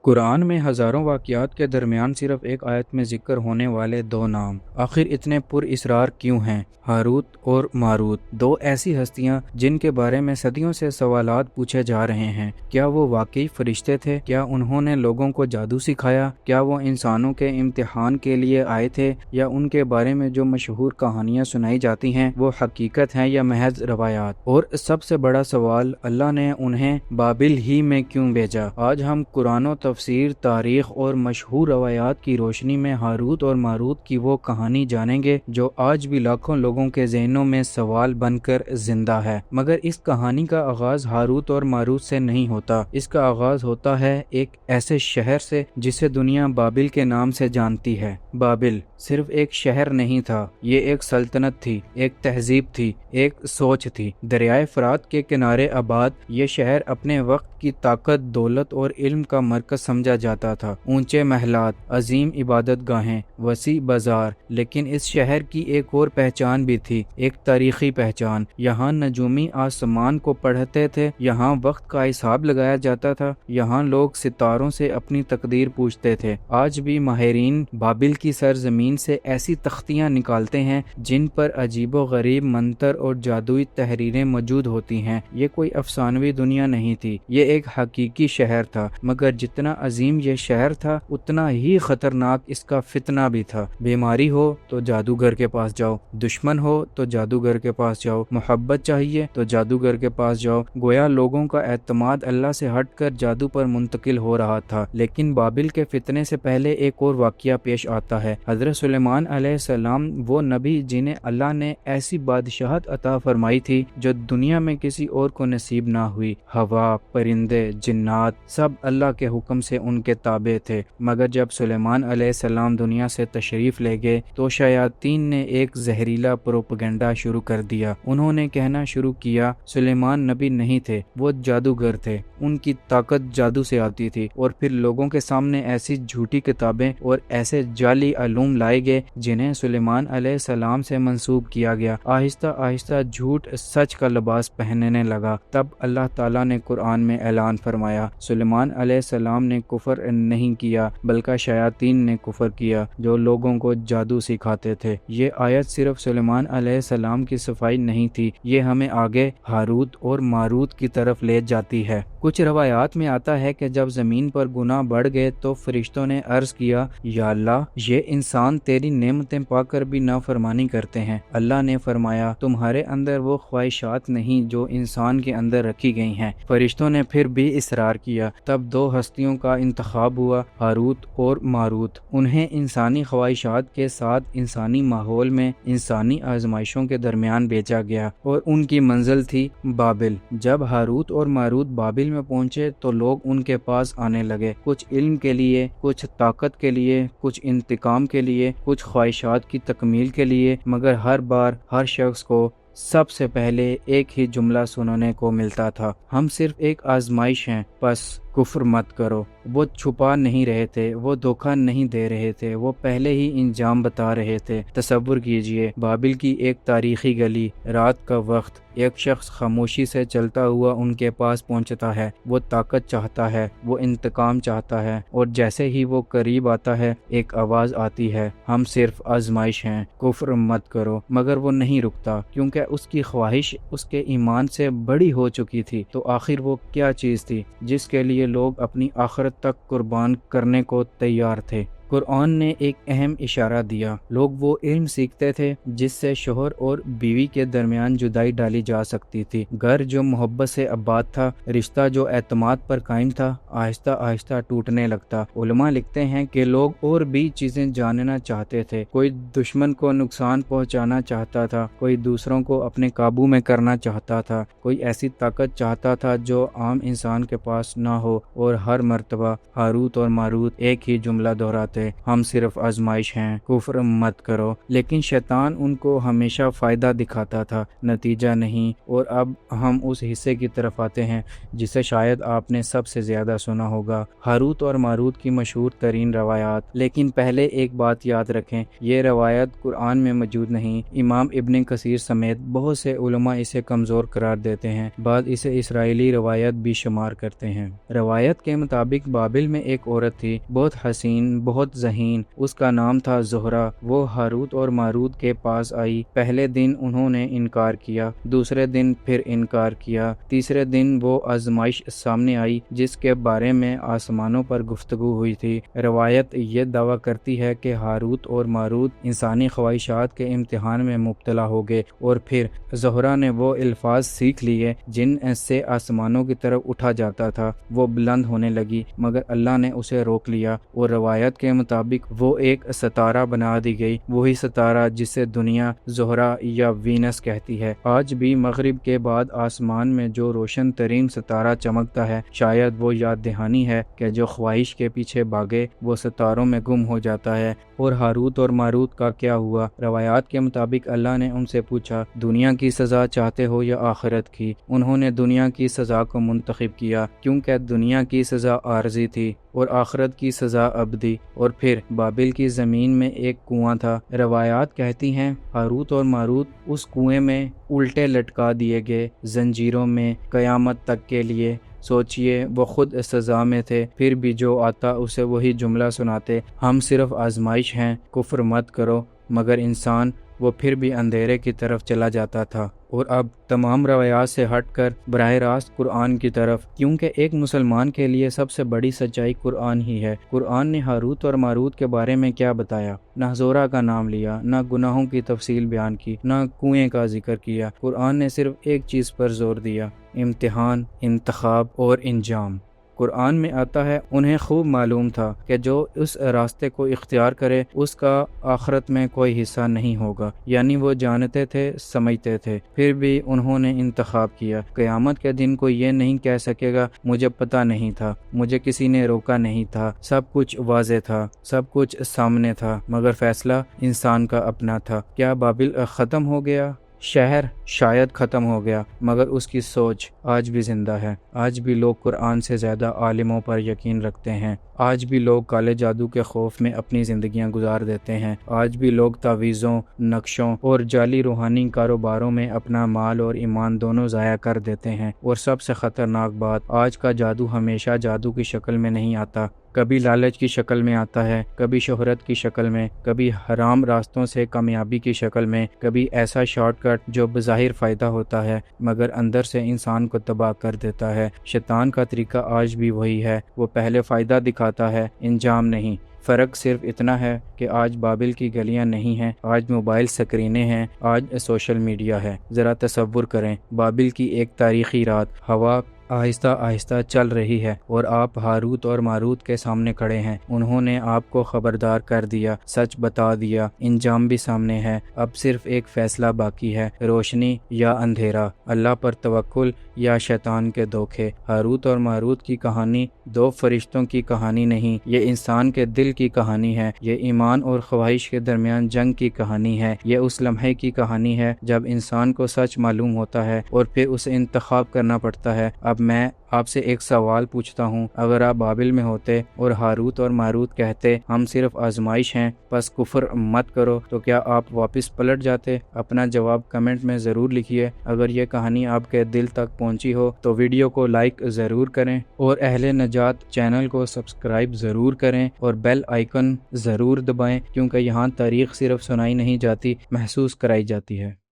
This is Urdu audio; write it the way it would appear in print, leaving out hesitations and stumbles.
قرآن میں ہزاروں واقعات کے درمیان صرف ایک آیت میں ذکر ہونے والے دو نام آخر اتنے پر اسرار کیوں ہیں؟ ہاروت اور ماروت، دو ایسی ہستیاں جن کے بارے میں صدیوں سے سوالات پوچھے جا رہے ہیں۔ کیا وہ واقعی فرشتے تھے؟ کیا انہوں نے لوگوں کو جادو سکھایا؟ کیا وہ انسانوں کے امتحان کے لیے آئے تھے؟ یا ان کے بارے میں جو مشہور کہانیاں سنائی جاتی ہیں وہ حقیقت ہیں یا محض روایات؟ اور سب سے بڑا سوال، اللہ نے انہیں بابل ہی میں کیوں بھیجا؟ آج ہم قرآن و تفسیر، تاریخ اور مشہور روایات کی روشنی میں ہاروت اور ماروت کی وہ کہانی جانیں گے جو آج بھی لاکھوں لوگوں کے ذہنوں میں سوال بن کر زندہ ہے۔ مگر اس کہانی کا آغاز ہاروت اور ماروت سے نہیں ہوتا، اس کا آغاز ہوتا ہے ایک ایسے شہر سے جسے دنیا بابل کے نام سے جانتی ہے۔ بابل صرف ایک شہر نہیں تھا، یہ ایک سلطنت تھی، ایک تہذیب تھی، ایک سوچ تھی۔ دریائے فرات کے کنارے آباد یہ شہر اپنے وقت کی طاقت، دولت اور علم کا مرکز سمجھا جاتا تھا۔ اونچے محلات، عظیم عبادت گاہیں، وسیع بازار، لیکن اس شہر کی ایک اور پہچان بھی تھی، ایک تاریخی پہچان۔ یہاں نجومی آسمان کو پڑھتے تھے، یہاں وقت کا حساب لگایا جاتا تھا، یہاں لوگ ستاروں سے اپنی تقدیر پوچھتے تھے۔ آج بھی ماہرین بابل کی سرزمین سے ایسی تختیاں نکالتے ہیں جن پر عجیب و غریب منتر اور جادوئی تحریریں موجود ہوتی ہیں۔ یہ کوئی افسانوی دنیا نہیں تھی، یہ ایک حقیقی شہر تھا، مگر جتنا عظیم یہ شہر تھا اتنا ہی خطرناک اس کا فتنہ بھی تھا۔ بیماری ہو تو جادوگر کے پاس جاؤ، دشمن ہو تو جادوگر کے پاس جاؤ، محبت چاہیے تو جادوگر کے پاس جاؤ۔ گویا لوگوں کا اعتماد اللہ سے ہٹ کر جادو پر منتقل ہو رہا تھا۔ لیکن بابل کے فتنے سے پہلے ایک اور واقعہ پیش آتا ہے۔ حضرت سلیمان علیہ السلام، وہ نبی جنہیں اللہ نے ایسی بادشاہت عطا فرمائی تھی جو دنیا میں کسی اور کو نصیب نہ ہوئی۔ ہوا، پرندے، جنات سب اللہ کے حکم سے ان کے تابع تھے۔ مگر جب سلیمان علیہ السلام دنیا سے تشریف لے گئے تو شیاطین نے ایک زہریلا پروپیگنڈا شروع کر دیا۔ انہوں نے کہنا شروع کیا سلیمان نبی نہیں تھے، وہ جادوگر تھے، ان کی طاقت جادو سے آتی تھی۔ اور پھر لوگوں کے سامنے ایسی جھوٹی کتابیں اور ایسے جعلی علوم لائے گئے جنہیں سلیمان علیہ السلام سے منسوب کیا گیا۔ آہستہ آہستہ جھوٹ سچ کا لباس پہننے لگا۔ تب اللہ تعالیٰ نے قرآن میں اعلان فرمایا، سلیمان علیہ السلام نے کفر نہیں کیا بلکہ شیاطین نے کفر کیا جو لوگوں کو جادو سکھاتے تھے۔ یہ آیت صرف سلیمان علیہ السلام کی صفائی نہیں تھی، یہ ہمیں آگے ہاروت اور ماروت کی طرف لے جاتی ہے۔ کچھ روایات میں آتا ہے کہ جب زمین پر گناہ بڑھ گئے تو فرشتوں نے عرض کیا، یا اللہ، یہ انسان تیری نعمتیں پا کر بھی نافرمانی کرتے ہیں۔ اللہ نے فرمایا، تمہارے اندر وہ خواہشات نہیں جو انسان کے اندر رکھی گئی ہیں۔ فرشتوں نے پھر بھی اصرار کیا۔ تب دو ہستیوں کا انتخاب ہوا، ہاروت اور ماروت۔ انہیں انسانی خواہشات کے ساتھ انسانی ماحول میں انسانی آزمائشوں کے درمیان بھیجا گیا اور ان کی منزل تھی بابل۔ جب ہاروت اور ماروت بابل میں پہنچے تو لوگ ان کے پاس آنے لگے، کچھ علم کے لیے، کچھ طاقت کے لیے، کچھ انتقام کے لیے، کچھ خواہشات کی تکمیل کے لیے، مگر ہر بار ہر شخص کو سب سے پہلے ایک ہی جملہ سننے کو ملتا تھا، ہم صرف ایک آزمائش ہیں، بس کفر مت کرو۔ وہ چھپا نہیں رہے تھے، وہ دھوکہ نہیں دے رہے تھے، وہ پہلے ہی انجام بتا رہے تھے۔ تصور کیجئے، بابل کی ایک تاریخی گلی، رات کا وقت، ایک شخص خاموشی سے چلتا ہوا ان کے پاس پہنچتا ہے۔ وہ طاقت چاہتا ہے، وہ انتقام چاہتا ہے، اور جیسے ہی وہ قریب آتا ہے ایک آواز آتی ہے، ہم صرف آزمائش ہیں، کفر مت کرو۔ مگر وہ نہیں رکتا، کیونکہ اس کی خواہش اس کے ایمان سے بڑی ہو چکی تھی۔ تو آخر وہ کیا چیز تھی جس کے لیے لوگ اپنی آخرت تک قربان کرنے کو تیار تھے؟ قرآن نے ایک اہم اشارہ دیا، لوگ وہ علم سیکھتے تھے جس سے شوہر اور بیوی کے درمیان جدائی ڈالی جا سکتی تھی۔ گھر جو محبت سے آباد تھا، رشتہ جو اعتماد پر قائم تھا، آہستہ آہستہ ٹوٹنے لگتا۔ علماء لکھتے ہیں کہ لوگ اور بھی چیزیں جاننا چاہتے تھے، کوئی دشمن کو نقصان پہنچانا چاہتا تھا، کوئی دوسروں کو اپنے قابو میں کرنا چاہتا تھا، کوئی ایسی طاقت چاہتا تھا جو عام انسان کے پاس نہ ہو، اور ہر مرتبہ ہاروت اور ماروت ایک ہی جملہ دہراتے، بولے ہم صرف آزمائش ہیں، کفر مت کرو، لیکن شیطان ان کو ہمیشہ فائدہ دکھاتا تھا، نتیجہ نہیں۔ اور اب ہم اس حصے کی طرف آتے ہیں جسے شاید آپ نے سب سے زیادہ سنا ہوگا، ہاروت اور ماروت کی مشہور ترین روایات۔ لیکن پہلے ایک بات یاد رکھیں، یہ روایت قرآن میں موجود نہیں۔ امام ابن کثیر سمیت بہت سے علماء اسے کمزور قرار دیتے ہیں، بعض اسے اسرائیلی روایت بھی شمار کرتے ہیں۔ روایت کے مطابق بابل میں ایک عورت تھی، بہت حسین، بہت ذہین، اس کا نام تھا زہرہ۔ وہ ہاروت اور ماروت کے پاس آئی۔ پہلے دن انہوں نے انکار کیا، دوسرے دن پھر انکار کیا، تیسرے دن وہ آزمائش سامنے آئی جس کے بارے میں آسمانوں پر گفتگو ہوئی تھی۔ روایت یہ دعویٰ کرتی ہے کہ ہاروت اور ماروت انسانی خواہشات کے امتحان میں مبتلا ہو گئے، اور پھر زہرہ نے وہ الفاظ سیکھ لیے جن سے آسمانوں کی طرف اٹھا جاتا تھا۔ وہ بلند ہونے لگی مگر اللہ نے اسے روک لیا، اور روایت کے مطابق وہ ایک ستارہ بنا دی گئی، وہی ستارہ جسے دنیا زہرہ یا وینس کہتی ہے۔ آج بھی مغرب کے بعد آسمان میں جو روشن ترین ستارہ چمکتا ہے، شاید وہ یاد دہانی ہے کہ جو خواہش کے پیچھے بھاگے وہ ستاروں میں گم ہو جاتا ہے۔ اور ہاروت اور ماروت کا کیا ہوا؟ روایات کے مطابق اللہ نے ان سے پوچھا، دنیا کی سزا چاہتے ہو یا آخرت کی؟ انہوں نے دنیا کی سزا کو منتخب کیا کیونکہ دنیا کی سزا عارضی تھی اور آخرت کی سزا ابدی۔ اور پھر بابل کی زمین میں ایک کنواں تھا۔ روایات کہتی ہیں ہاروت اور ماروت اس کنویں میں الٹے لٹکا دیے گئے زنجیروں میں قیامت تک کے لیے۔ سوچئے وہ خود سزا میں تھے، پھر بھی جو آتا اسے وہی جملہ سناتے، ہم صرف آزمائش ہیں، کفر مت کرو، مگر انسان وہ پھر بھی اندھیرے کی طرف چلا جاتا تھا۔ اور اب تمام روایات سے ہٹ کر براہ راست قرآن کی طرف، کیونکہ ایک مسلمان کے لیے سب سے بڑی سچائی قرآن ہی ہے۔ قرآن نے ہاروت اور ماروت کے بارے میں کیا بتایا؟ نہ زہرہ کا نام لیا، نہ گناہوں کی تفصیل بیان کی، نہ کنویں کا ذکر کیا۔ قرآن نے صرف ایک چیز پر زور دیا، امتحان، انتخاب اور انجام۔ قرآن میں آتا ہے انہیں خوب معلوم تھا کہ جو اس راستے کو اختیار کرے اس کا آخرت میں کوئی حصہ نہیں ہوگا، یعنی وہ جانتے تھے، سمجھتے تھے، پھر بھی انہوں نے انتخاب کیا۔ قیامت کے دن کوئی یہ نہیں کہہ سکے گا مجھے پتہ نہیں تھا، مجھے کسی نے روکا نہیں تھا، سب کچھ واضح تھا، سب کچھ سامنے تھا، مگر فیصلہ انسان کا اپنا تھا۔ کیا بابل ختم ہو گیا؟ شہر شاید ختم ہو گیا، مگر اس کی سوچ آج بھی زندہ ہے۔ آج بھی لوگ قرآن سے زیادہ عالموں پر یقین رکھتے ہیں۔ آج بھی لوگ کالے جادو کے خوف میں اپنی زندگیاں گزار دیتے ہیں۔ آج بھی لوگ تعویذوں، نقشوں اور جعلی روحانی کاروباروں میں اپنا مال اور ایمان دونوں ضائع کر دیتے ہیں۔ اور سب سے خطرناک بات، آج کا جادو ہمیشہ جادو کی شکل میں نہیں آتا، کبھی لالچ کی شکل میں آتا ہے، کبھی شہرت کی شکل میں، کبھی حرام راستوں سے کامیابی کی شکل میں، کبھی ایسا شارٹ کٹ جو بظاہر فائدہ ہوتا ہے مگر اندر سے انسان کو تباہ کر دیتا ہے۔ شیطان کا طریقہ آج بھی وہی ہے، وہ پہلے فائدہ دکھاتا ہے، انجام نہیں۔ فرق صرف اتنا ہے کہ آج بابل کی گلیاں نہیں ہیں، آج موبائل سکرینیں ہیں، آج سوشل میڈیا ہے۔ ذرا تصور کریں، بابل کی ایک تاریخی رات، ہوا آہستہ آہستہ چل رہی ہے اور آپ ہاروت اور ماروت کے سامنے کھڑے ہیں۔ انہوں نے آپ کو خبردار کر دیا، سچ بتا دیا، انجام بھی سامنے ہے۔ اب صرف ایک فیصلہ باقی ہے، روشنی یا اندھیرا، اللہ پر توکل یا شیطان کے دھوکے۔ ہاروت اور ماروت کی کہانی دو فرشتوں کی کہانی نہیں، یہ انسان کے دل کی کہانی ہے، یہ ایمان اور خواہش کے درمیان جنگ کی کہانی ہے۔ یہ اس لمحے کی کہانی ہے جب انسان کو سچ معلوم ہوتا ہے اور پھر اسے انتخاب کرنا پڑتا ہے۔ اب میں آپ سے ایک سوال پوچھتا ہوں، اگر آپ بابل میں ہوتے اور ہاروت اور ماروت کہتے ہم صرف آزمائش ہیں، بس کفر مت کرو، تو کیا آپ واپس پلٹ جاتے؟ اپنا جواب کمنٹ میں ضرور لکھیے۔ اگر یہ کہانی آپ کے دل تک پہنچی ہو تو ویڈیو کو لائک ضرور کریں اور اہل نجات چینل کو سبسکرائب ضرور کریں اور بیل آئیکن ضرور دبائیں، کیونکہ یہاں تاریخ صرف سنائی نہیں جاتی، محسوس کرائی جاتی ہے۔